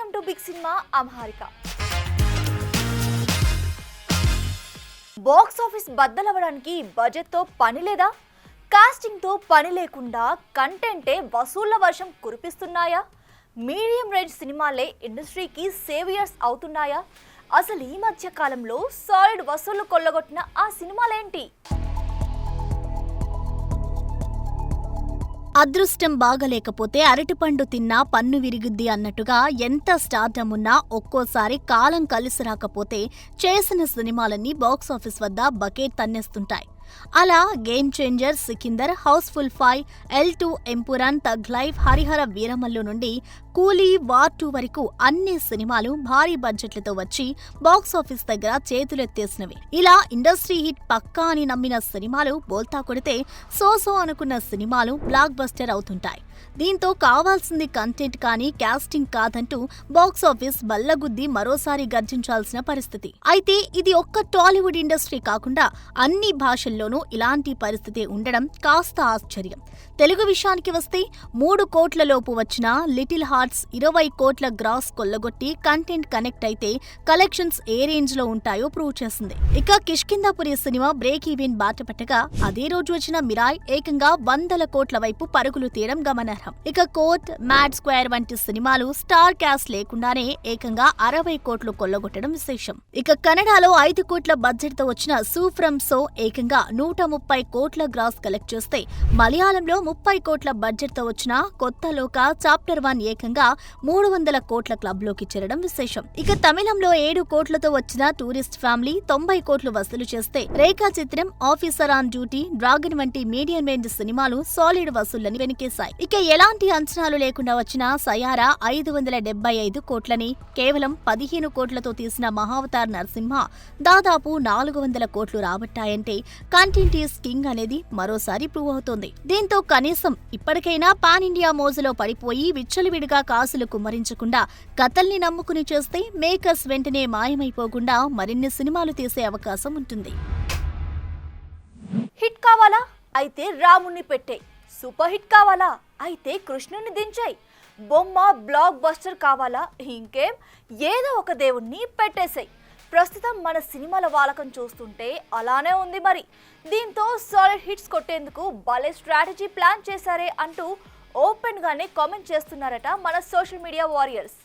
Welcome to big cinema అమ్హారిక. Box office బద్దలవ్వడానికి బడ్జెట్తో పని లేదా? కాస్టింగ్తో పని లేకుండా కంటెంటే వసూళ్ల వర్షం కురిపిస్తున్నాయా? మీడియం రేంజ్ సినిమాలే ఇండస్ట్రీకి సేవియర్స్ అవుతున్నాయా? అసలు ఈ మధ్య కాలంలో సాలిడ్ వసూళ్లు కొల్లగొట్టిన ఆ సినిమాలేంటి? అదృష్టం బాగలేకపోతే అరటిపండు తిన్నా పన్ను విరిగిద్ది అన్నట్టుగా ఎంత స్టార్డమ్ ఉన్నా ఒక్కోసారి కాలం కలిసి రాకపోతే చేసిన సినిమాలన్నీ బాక్సాఫీస్ వద్ద బకెట్ తన్నేస్తుంటాయి. అలా game changer, Sikandar, housefull 5, L2, Empuraan, thug life, Harihara Veeramallu నుండి కూలీ, వార్ 2 వరకు అన్ని సినిమాలు భారీ బడ్జెట్లతో వచ్చి బాక్సాఫీస్ దగ్గర చేతులెత్తేసినవి. ఇలా ఇండస్ట్రీ హిట్ పక్కా అని నమ్మిన సినిమాలు బోల్తా కొడితే సో అనుకున్న సినిమాలు బ్లాక్ బస్టర్ అవుతుంటాయి. దీంతో కావాల్సింది కంటెంట్ కానీ కాస్టింగ్ కాదంటూ బాక్సాఫీస్ బల్లగుద్ది మరోసారి గర్జించాల్సిన పరిస్థితి. అయితే ఇది ఒక్క టాలీవుడ్ ఇండస్ట్రీ కాకుండా అన్ని భాషల్లోనూ ఇలాంటి పరిస్థితి ఉండడం కాస్త ఆశ్చర్యం. తెలుగు విషయానికి వస్తే 3 కోట్ల లోపు వచ్చిన లిటిల్ హార్ట్స్ 20 కోట్ల గ్రాస్ కొల్లగొట్టి కంటెంట్ కనెక్ట్ అయితే కలెక్షన్స్ ఏ రేంజ్ లో ఉంటాయో ప్రూవ్ చేసింది. ఇక కిష్కింధాపురి సినిమా బ్రేక్ ఈవెన్ బాటపట్టగా అదే రోజు వచ్చిన మిరాయ్ ఏకంగా 100 కోట్ల వైపు పరుగులు తీయడం గమనార్హం. ఇక కోర్ట్, మ్యాడ్ స్క్వేర్ వంటి సినిమాలు స్టార్ క్యాస్ట్ లేకుండానే ఏకంగా 60 కోట్లు కొల్లగొట్టడం విశేషం. ఇక కన్నడలో 5 కోట్ల బడ్జెట్ తో వచ్చిన సూ ఫ్రమ్ సో ఏకంగా 130 కోట్ల గ్రాస్ కలెక్ట్ చేస్తే, మలయాళంలో 30 కోట్ల బడ్జెట్ తో వచ్చిన కొత్త లోక చాప్టర్ 1 ఏకంగా 300 కోట్ల క్లబ్ లోకి చేరడం విశేషం. ఇక తమిళంలో 7 కోట్లతో వచ్చిన టూరిస్ట్ ఫ్యామిలీ 90 కోట్లు వసూలు చేస్తే, రేఖా చిత్రం, ఆఫీసర్ ఆన్ డ్యూటీ, డ్రాగన్ వంటి మీడియం రేంజ్ సినిమాలు సాలిడ్ వసూళ్లని వెనకేశాయి. ఇక ఎలాంటి అంచనాలు లేకుండా వచ్చిన సయారా 575 కోట్లని, కేవలం 15 కోట్లతో తీసిన మహావతార్ నరసింహ దాదాపు 400 కోట్లు రాబట్టాయంటే కంటెంట్ ఈస్ కింగ్ అనేది మరోసారి ప్రూవ్ అవుతోంది. దీంతో కనీసం ఇప్పటికైనా పాన్ ఇండియా మోజులో పడిపోయి విచ్చలవిడిగా కాసులు కుమ్మరించకుండా కథల్ని నమ్ముకుని చేస్తే మేకర్స్ వెంటనే మాయమైపోకుండా మరిన్ని సినిమాలు తీసే అవకాశం ఉంటుంది. హిట్ కావాలా? అయితే రాముణ్ణి పెట్టేయ్. సూపర్ హిట్ కావాలా? అయితే కృష్ణుని దించాయి. బొమ్మ బ్లాక్ బస్టర్ కావాలా? ఇంకేం, ఏదో ఒక దేవుణ్ణి పెట్టేశాయి. ప్రస్తుతం మన సినిమాల వాలకం చూస్తుంటే అలానే ఉంది మరి. దీంతో సాలిడ్ హిట్స్ కొట్టేందుకు భలే స్ట్రాటజీ ప్లాన్ చేశారే అంటూ ఓపెన్ గానే కామెంట్ చేస్తున్నారట మన సోషల్ మీడియా వారియర్స్.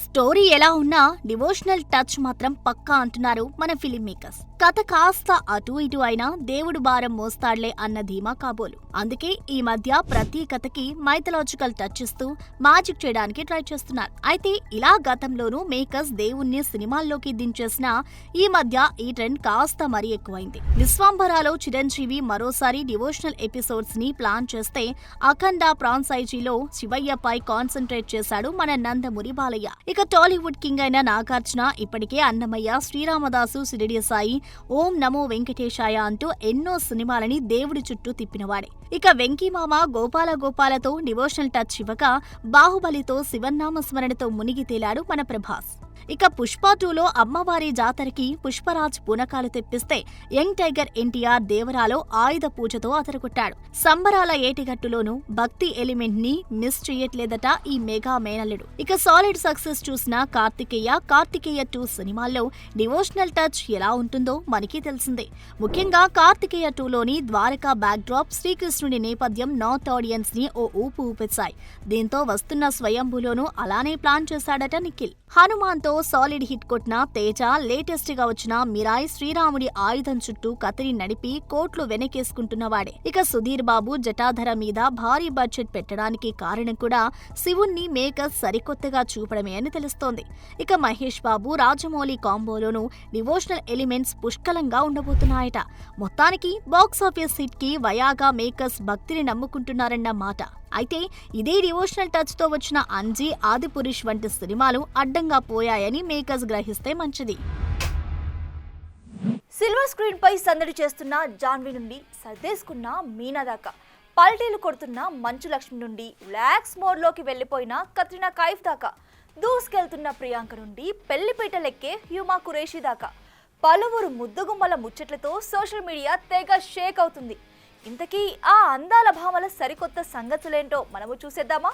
స్టోరీ ఎలా ఉన్నా డివోషనల్ టచ్ మాత్రం పక్కా అంటున్నారు మన ఫిలిం మేకర్స్. కథ కాస్త అటు ఇటు అయినా దేవుడు భారం మోస్తాడులే అన్న ధీమా కాబోలు. అందుకే ఈ మధ్య ప్రతి కథకి మైథలాజికల్ టచ్ ఇస్తూ మ్యాజిక్ చేయడానికి ట్రై చేస్తున్నారు. అయితే ఇలా గతంలోనూ మేకర్స్ దేవుణ్ణి సినిమాల్లోకి దించేసిన ఈ మధ్య ఈ ట్రెండ్ కాస్త మరీ ఎక్కువైంది. విశ్వాంబరాలో చిరంజీవి మరోసారి డివోషనల్ ఎపిసోడ్స్ ని ప్లాన్ చేస్తే, అఖండ ఫ్రాంచైజీలో శివయ్యపై కాన్సన్ట్రేట్ చేశాడు మన నందమూరి బాలయ్య. ఇక టాలీవుడ్ కింగ్ అయిన నాగార్జున ఇప్పటికే అన్నమయ్య, శ్రీరామదాసు, షిరిడి సాయి, ఓం నమో వెంకటేశాయ అంటూ ఎన్నో సినిమాలని దేవుడి చుట్టూ తిప్పినవాడే. ఇక వెంకీమామ గోపాలతో డివోషనల్ టచ్ ఇవ్వక, బాహుబలితో శివన్నామ స్మరణతో మునిగి తేలాడు మన ప్రభాస్. ఇక పుష్ప 2లో అమ్మవారి జాతరకి పుష్పరాజ్ పూనకాలు తెప్పిస్తే, యంగ్ టైగర్ ఎన్టీఆర్ దేవరాలో ఆయుధ పూజతో అదరగొట్టాడు. సంబరాల ఏటిగట్టులోనూ భక్తి ఎలిమెంట్ ని మిస్ చేయట్లేదట ఈ మెగా మేనల్లుడు. ఇక సాలిడ్ సక్సెస్ చూసిన కార్తికేయ 2 సినిమాల్లో డివోషనల్ టచ్ ఎలా ఉంటుందో మనకి తెలిసిందే. ముఖ్యంగా కార్తికేయ 2లోని ద్వారకా బ్యాక్ డ్రాప్, శ్రీకృష్ణుడి నేపథ్యం నార్త్ ఆడియన్స్ ని ఓ ఊపు ఊపెచ్చాయి. దీంతో వస్తున్న స్వయంభూలోనూ అలానే ప్లాన్ చేశాడట నిఖిల్. హనుమాన్తో సాలిడ్ హిట్ కొట్టిన తేజ లేటెస్ట్ గా వచ్చిన మిరాయ్ శ్రీరాముడి ఆయుధం చుట్టూ కథని నడిపి కోట్లు వెనకేసుకుంటున్నవాడే. ఇక సుధీర్ బాబు జటాధర మీద భారీ బడ్జెట్ పెట్టడానికి కారణం కూడా శివుణ్ణి మేకర్స్ సరికొత్తగా చూపడమే అని తెలుస్తోంది. ఇక మహేష్ బాబు రాజమౌళి కాంబోలోనూ డివోషనల్ ఎలిమెంట్స్ పుష్కలంగా ఉండబోతున్నాయట. మొత్తానికి బాక్సాఫీస్ హిట్ కి వయాగా మేకర్స్ భక్తిని నమ్ముకుంటున్నారన్న మాట. అయితే ఇదే డివోషనల్ టచ్ తో వచ్చిన అంజీ, ఆదిపురుష్ వంటి సినిమాలు అడ్డంగా పోయాయని మేకర్స్ గ్రహిస్తే మంచిది. సిల్వర్ స్క్రీన్ పై సందడి చేస్తున్న జాన్వి నుండి సర్దేసుకున్న మీనా దాకా, పల్టీలు కొడుతున్న మంచు లక్ష్మి నుండి రిలాక్స్ మోడ్ లోకి వెళ్లిపోయిన కత్రినా కైఫ్ దాకా, దూసుకెళ్తున్న ప్రియాంక నుండి పెళ్లిపీటలెక్కే హ్యూమా కురేషి దాకా పలువురు ముద్దుగుమ్మల ముచ్చట్లతో సోషల్ మీడియా తెగ షేక్ అవుతుంది. ఇంతకీ ఆ అందాల భామల సరికొత్త సంగతులేంటో మనము చూసేద్దామా?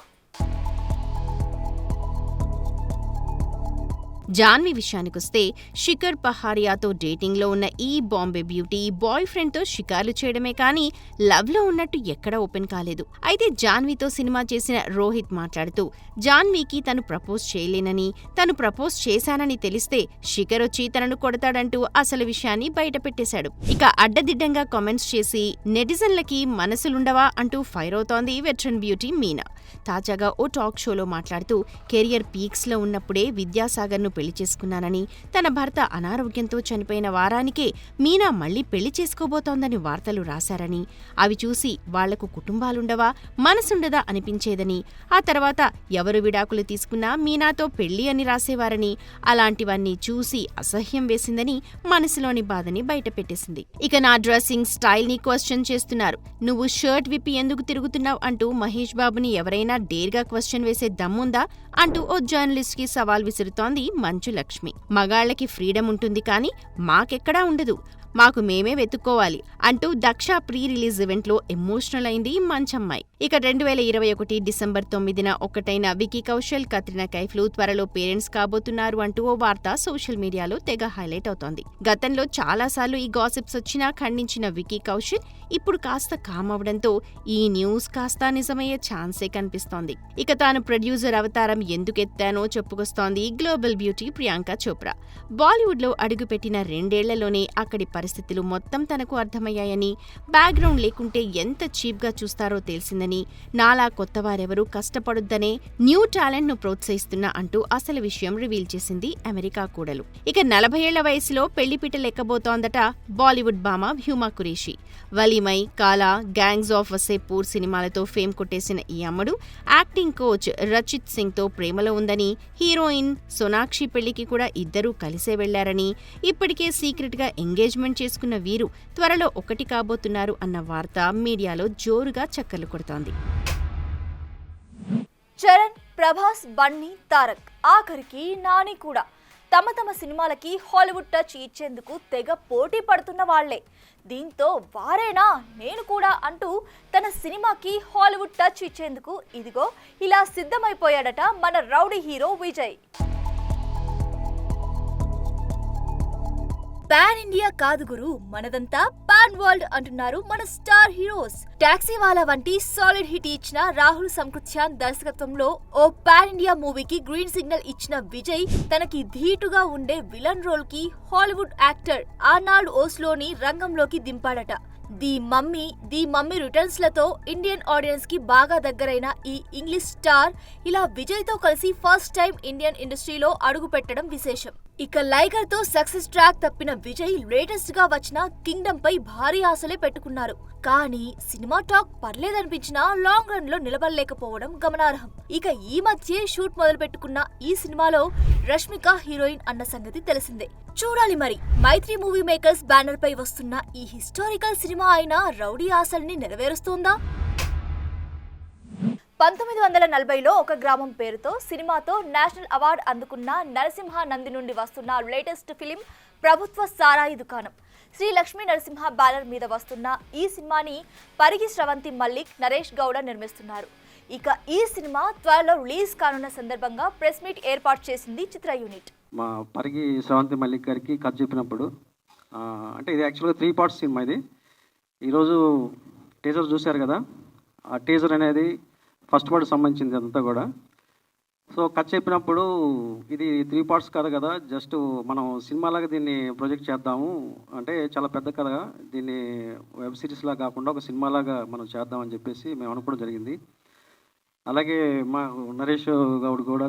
జాన్వి విషయానికొస్తే శిఖర్ పహారియాతో డేటింగ్లో ఉన్న ఈ బాంబే బ్యూటీ బాయ్ ఫ్రెండ్తో షికార్లు చేయడమే కానీ లవ్లో ఉన్నట్టు ఎక్కడా ఓపెన్ కాలేదు. అయితే జాన్వీతో సినిమా చేసిన రోహిత్ మాట్లాడుతూ జాన్వీకి తను ప్రపోజ్ చేయలేనని, తను ప్రపోజ్ చేశానని తెలిస్తే శిఖర్ వచ్చి తనను కొడతాడంటూ అసలు విషయాన్ని బయటపెట్టేశాడు. ఇక అడ్డదిడ్డంగా కామెంట్స్ చేసి నెటిజన్లకి మనసులుండవా అంటూ ఫైర్ అవుతోంది వెటరన్ బ్యూటీ మీనా. తాజాగా ఓ టాక్ షోలో మాట్లాడుతూ కెరియర్ పీక్స్లో ఉన్నప్పుడే విద్యాసాగర్ను పెళ్లి చేసుకున్నానని, తన భర్త అనారోగ్యంతో చనిపోయిన వారానికే మీనా మళ్లీ పెళ్లి చేసుకోబోతోందని వార్తలు రాశారని, అవి చూసి వాళ్లకు కుటుంబాలుండవా, మనసుండదా అనిపించేదని, ఆ తర్వాత ఎవరు విడాకులు తీసుకున్నా మీనాతో పెళ్లి అని రాసేవారని, అలాంటివన్నీ చూసి అసహ్యం వేసిందని మనసులోని బాధని బయటపెట్టేసింది. ఇక నా డ్రెస్సింగ్ స్టైల్ ని క్వశ్చన్ చేస్తున్నారు, నువ్వు షర్ట్ విప్పి ఎందుకు తిరుగుతున్నావు అంటూ మహేష్ బాబుని ఎవరైనా డేర్గా క్వశ్చన్ వేసే దమ్ముందా అంటూ ఓ జర్నలిస్ట్ కి సవాల్ విసురుతోంది మంచు లక్ష్మి. మగాళ్లకి ఫ్రీడమ్ ఉంటుంది కానీ మాకెక్కడా ఉండదు, మాకు మేమే వెతుక్కోవాలి అంటూ దక్ష ప్రీ రిలీజ్ ఈవెంట్ లో ఎమోషనల్ అయింది మంచమ్మాయి. ఇక 2021 డిసెంబర్ 9న ఒక్కటైన వికీ కౌశల్, కత్రినా కైఫ్లు త్వరలో పేరెంట్స్ కాబోతున్నారు అంటూ ఓ వార్త సోషల్ మీడియాలో తెగ హైలైట్ అవుతోంది. గతంలో చాలాసార్లు ఈ గాసిప్స్ వచ్చినా ఖండించిన వికీ కౌశల్ ఇప్పుడు కాస్త కామ్ అవడంతో ఈ న్యూస్ కాస్త నిజమయ్యే ఛాన్సే కనిపిస్తోంది. ఇక తాను ప్రొడ్యూసర్ అవతారం ఎందుకెత్తానో చెప్పుకొస్తోంది గ్లోబల్ బ్యూటీ ప్రియాంక చోప్రా. బాలీవుడ్ లో అడుగుపెట్టిన 2 ఏళ్లలోనే అక్కడి పరిస్థితులు మొత్తం తనకు అర్థమయ్యాయని, బ్యాక్గ్రౌండ్ లేకుంటే ఎంత చీప్ గా చూస్తారో తెలిసిందని, నాలా కొత్తవారెవరూ కష్టపడొద్దనే న్యూ టాలెంట్ ను ప్రోత్సహిస్తున్నా అంటూ అసలు విషయం రివీల్ చేసింది అమెరికా కూడలు. ఇక 40 ఏళ్ల వయసులో పెళ్లిపీట లెక్కబోతోందట బాలీవుడ్ భామ హ్యూమా కురేషి. వలీమై, కాలా, గ్యాంగ్స్ ఆఫ్ వసేపూర్ సినిమాలతో ఫేమ్ కొట్టేసిన ఈ అమ్మడు యాక్టింగ్ కోచ్ రచిత్ సింగ్ తో ప్రేమలో ఉందని, హీరోయిన్ సోనాక్షి పెళ్లికి కూడా ఇద్దరూ కలిసే వెళ్లారని, ఇప్పటికే సీక్రెట్ గా ఎంగేజ్మెంట్ చేసుకున్న వీరు త్వరలో ఒకటి కాబోతున్నారు అన్న వార్త మీడియాలో జోరుగా చక్కర్లు కొడుతోంది. చరణ్, ప్రభాస్, బన్నీ, తారక్, ఆఖరికి నాని కూడా తమ సినిమాలకి హాలీవుడ్ టచ్ ఇచ్చేందుకు తెగ పోటీ పడుతున్న వాళ్లే. దీంతో వారేనా నేను కూడా అంటూ తన సినిమాకి హాలీవుడ్ టచ్ ఇచ్చేందుకు ఇదిగో ఇలా సిద్ధమైపోయాడట మన rowdy hero Vijay. Pan India కాదు గురు, మనదంతా పాన్ వరల్డ్ అంటున్నారు మన స్టార్ హీరోస్. టాక్సీ వాలా వంటి సాలిడ్ హిట్ ఇచ్చిన రాహుల్ సంకృత్యాన్ దర్శకత్వంలో ఓ పాన్ ఇండియా మూవీకి గ్రీన్ సిగ్నల్ ఇచ్చిన విజయ్ తనకి ధీటుగా ఉండే విలన్ రోల్ కి హాలీవుడ్ యాక్టర్ ఆర్నాల్డ్ ఓస్లోని రంగంలోకి దింపాడట. ది మమ్మీ రిటర్న్స్ లతో ఇండియన్ ఆడియన్స్ కి బాగా దగ్గరైన ఈ ఇంగ్లీష్ స్టార్ ఇలా విజయ్ తో కలిసి ఫస్ట్ టైం ఇండియన్ ఇండస్ట్రీలో అడుగు పెట్టడం విశేషం. ఇక లైగర్ తో సక్సెస్ ట్రాక్ తప్పిన విజయ్ లేటెస్ట్ గా వచ్చిన కింగ్డమ్ పై భారీ ఆశలే పెట్టుకున్నారు. కానీ సినిమా టాక్ పర్లేదనిపించినా లాంగ్ రన్ లో నిలబడలేకపోవడం గమనార్హం. ఇక ఈ మధ్య షూట్ మొదలు పెట్టుకున్న ఈ సినిమాలో రష్మిక హీరోయిన్ అన్న సంగతి తెలిసిందే. చూడాలి మరి మైత్రి మూవీ మేకర్స్ బ్యానర్ పై వస్తున్న ఈ హిస్టారికల్ సినిమా అయిన రౌడీ ఆశల్ని నెరవేరుస్తోందా? 1940లో ఒక గ్రామం పేరుతో సినిమాతో నేషనల్ అవార్డు అందుకున్న నరసింహ నంది నుండి వస్తున్న లేటెస్ట్ ఫిలిం ప్రభుత్వ సారాయి దుకాణం. శ్రీ లక్ష్మీ నరసింహ బ్యానర్ మీద వస్తున్న ఈ సినిమాని పరిగి శ్రవంతి మల్లిక్, నరేష్ గౌడ నిర్మిస్తున్నారు. ఇక ఈ సినిమా త్వరలో రిలీజ్ కానున్న సందర్భంగా ప్రెస్ మీట్ ఏర్పాటు చేసింది చిత్ర యూనిట్. మా పరిగి శ్రవంతి మల్లిక్ గారికి కథ చెప్పినప్పుడు అంటే ఇది యాక్చువల్గా 3 పార్ట్స్ సినిమా. ఇది ఈరోజు టీజర్ చూశారు కదా, ఆ టీజర్ అనేది ఫస్ట్ పార్ట్ సంబంధించింది అంతా కూడా. సో కథ చెప్పినప్పుడు ఇది 3 పార్ట్స్ కథ కదా, జస్ట్ మనం సినిమాలాగా దీన్ని ప్రొజెక్ట్ చేద్దాము, అంటే చాలా పెద్ద కథ, దీన్ని వెబ్ సిరీస్లా కాకుండా ఒక సినిమాలాగా మనం చేద్దామని చెప్పేసి మేము అనుకోవడం జరిగింది. అలాగే మా నరేష్ గౌడ్ కూడా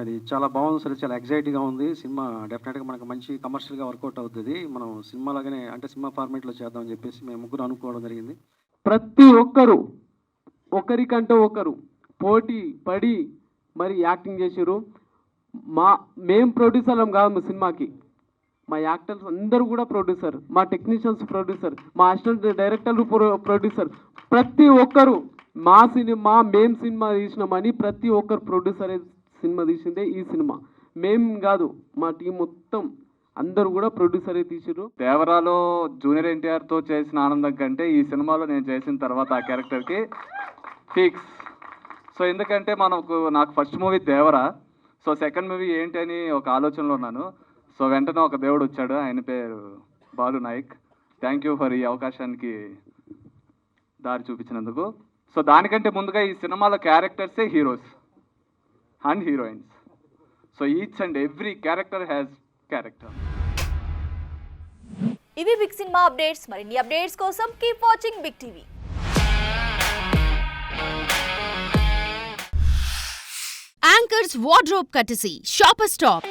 ఇది చాలా బాగుంది సార్, చాలా ఎగ్జైట్గా ఉంది సినిమా. డెఫినెట్గా మనకు మంచి కమర్షియల్గా వర్కౌట్ అవుతుంది, మనం సినిమాలాగానే అంటే సినిమా ఫార్మేట్లో చేద్దామని చెప్పేసి మేము ముగ్గురు అనుకోవడం జరిగింది. ప్రతి ఒక్కరు ఒకరికంటే ఒకరు పోటీ పడి మరి యాక్టింగ్ చేసారు. మేం ప్రొడ్యూసర్లం కాదు సినిమాకి, మా యాక్టర్స్ అందరూ కూడా ప్రొడ్యూసర్, మా టెక్నీషియన్స్ ప్రొడ్యూసర్, మా అసిస్టెంట్ డైరెక్టర్లు ప్రొడ్యూసర్. ప్రతి ఒక్కరు మేం సినిమా తీసినామని ప్రతి ఒక్కరు ప్రొడ్యూసర్ సినిమా తీసిందే ఈ సినిమా. మేం కాదు, మా టీం మొత్తం అందరూ కూడా ప్రొడ్యూసరే తీసిరు. దేవరాలో జూనియర్ ఎన్టీఆర్తో చేసిన ఆనందం కంటే ఈ సినిమాలో నేను చేసిన తర్వాత ఆ క్యారెక్టర్కి ఫిక్స్. సో ఎందుకంటే నాకు first movie Devara, so second movie ఏంటి అని ఒక ఆలోచనలో ఉన్నాను. సో వెంటనే ఒక దేవుడు వచ్చాడు, ఆయన పేరు Balu Nayak. Thank you for ఈ అవకాశానికి దారి చూపించినందుకు. సో దానికంటే ముందుగా ఈ సినిమాలో క్యారెక్టర్సే heroes and heroines. So each and every character has character. ఇవి బిగ్ సినిమా అప్డేట్స్. మరిన్ని అప్డేట్స్ కోసం keep watching big TV. Anchor's wardrobe courtesy, Shopper Stop.